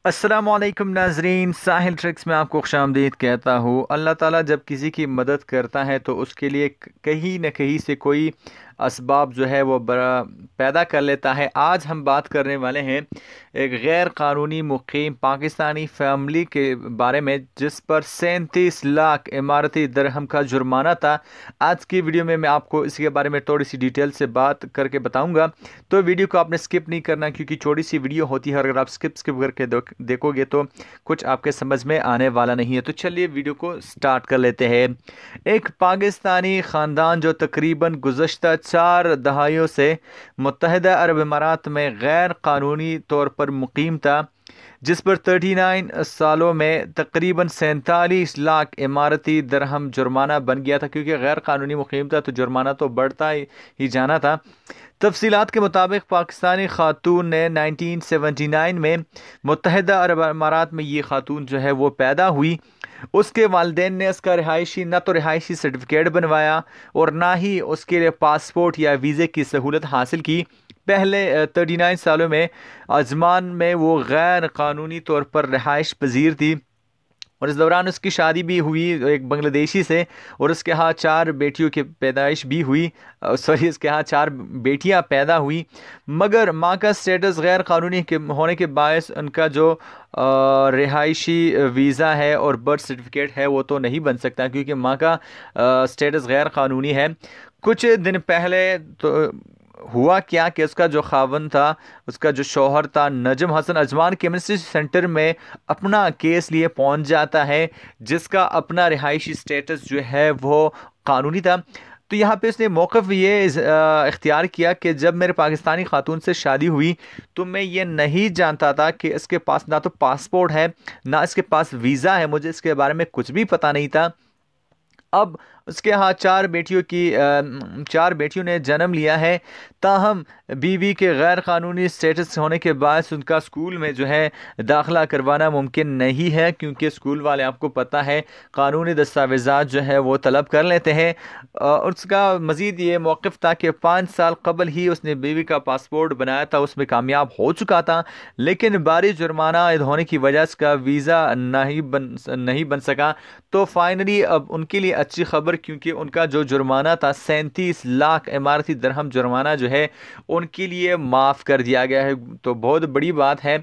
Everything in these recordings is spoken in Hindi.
अस्सलामुअलैकुम नाजरीन, साहिल ट्रिक्स में आपको खुशामदीद कहता हूँ। अल्लाह ताला जब किसी की मदद करता है तो उसके लिए कहीं न कहीं से कोई असबाब जो है वो बड़ा पैदा कर लेता है। आज हम बात करने वाले हैं एक गैर कानूनी मुकीम पाकिस्तानी फैमिली के बारे में जिस पर 37 लाख इमारती दरहम का जुर्माना था। आज की वीडियो में मैं आपको इसके बारे में थोड़ी सी डिटेल से बात करके बताऊंगा, तो वीडियो को आपने स्किप नहीं करना क्योंकि छोटी सी वीडियो होती है और अगर आप स्किप स्किप करके देखोगे तो कुछ आपके समझ में आने वाला नहीं है। तो चलिए वीडियो को स्टार्ट कर लेते हैं। एक पाकिस्तानी ख़ानदान जो तकरीबन गुज़श्ता 4 दहाइयों से मुत्तहिदा अरब इमारात में गैर कानूनी तौर पर मुकीम था, जिस पर 39 सालों में तकरीबन 47 लाख इमारती दरहम जुर्माना बन गया था। क्योंकि गैर कानूनी मुकीम था तो जुर्माना तो बढ़ता ही जाना था। तफसीलात के मुताबिक पाकिस्तानी खातून ने 1979 में मुत्तहिदा अरब अमारात में ये खातून जो है वो पैदा हुई। उसके वालिदैन ने उसका ना तो रिहायशी सर्टिफिकेट बनवाया और ना ही उसके लिए पासपोर्ट या वीज़े की सहूलत हासिल की। पहले 39 सालों में आजमान में वो गैर कानूनी तौर पर रिहाइश पजीर थी और इस दौरान उसकी शादी भी हुई एक बांग्लादेशी से और उसके यहाँ 4 बेटियों की पैदाइश भी हुई। सॉरी, उसके यहाँ 4 बेटियाँ पैदा हुई, मगर माँ का स्टेटस गैर कानूनी के होने के बायस उनका जो रिहायशी वीज़ा है और बर्थ सर्टिफिकेट है वो तो नहीं बन सकता क्योंकि माँ का स्टेटस गैर कानूनी है। कुछ दिन पहले तो हुआ क्या कि उसका जो खावन था, उसका जो शौहर था नजम हसन, अजमान केमिस्ट्री सेंटर में अपना केस लिए पहुंच जाता है जिसका अपना रिहायशी स्टेटस जो है वो कानूनी था। तो यहाँ पे उसने मौक़िफ़ ये इख्तियार किया कि जब मेरे पाकिस्तानी खातून से शादी हुई तो मैं ये नहीं जानता था कि इसके पास ना तो पासपोर्ट है ना इसके पास वीज़ा है, मुझे इसके बारे में कुछ भी पता नहीं था। अब उसके यहाँ 4 बेटियों ने जन्म लिया है, ताहम बीवी के गैर कानूनी स्टेटस होने के बाद उनका स्कूल में जो है दाखिला करवाना मुमकिन नहीं है क्योंकि स्कूल वाले आपको पता है कानूनी दस्तावेज़ात जो है वो तलब कर लेते हैं। और उसका मज़ीद ये मौक़िफ़ था कि 5 साल कबल ही उसने बीवी का पासपोर्ट बनाया था, उसमें कामयाब हो चुका था, लेकिन भारी जुर्माना होने की वजह से उसका वीज़ा नहीं बन सका। तो फाइनली अब उनके लिए अच्छी खबर, क्योंकि उनका जो जुर्माना था 37 लाख इमारती दरहम जुर्माना जो है उनके लिए माफ़ कर दिया गया है। तो बहुत बड़ी बात है।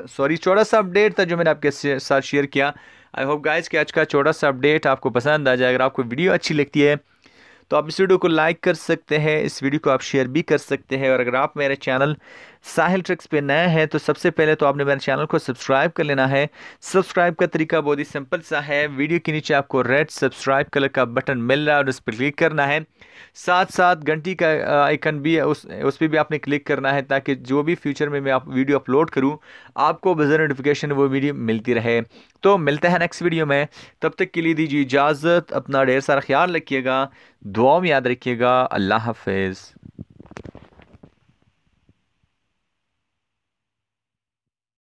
सॉरी, छोटा सा अपडेट था जो मैंने आपके साथ शेयर किया। आई होप गाइस कि आज का छोटा सा अपडेट आपको पसंद आ जाए। अगर आपको वीडियो अच्छी लगती है तो आप इस वीडियो को लाइक कर सकते हैं, इस वीडियो को आप शेयर भी कर सकते हैं। और अगर आप मेरे चैनल साहिल ट्रिक्स पे नए हैं तो सबसे पहले तो आपने मेरे चैनल को सब्सक्राइब कर लेना है। सब्सक्राइब का तरीका बहुत ही सिंपल सा है, वीडियो के नीचे आपको रेड सब्सक्राइब कलर का बटन मिल रहा है और उस पर क्लिक करना है। साथ साथ घंटी का आइकन भी है, उस पर भी आपने क्लिक करना है ताकि जो भी फ्यूचर में मैं आप वीडियो अपलोड करूँ आपको बज़र नोटिफिकेशन वो वीडियो मिलती रहे। तो मिलते हैं नेक्स्ट वीडियो में, तब तक के लिए दीजिए इजाज़त। अपना ढेर सारा ख्याल रखिएगा, दुआ में याद रखिएगा। अल्लाह हाफिज़।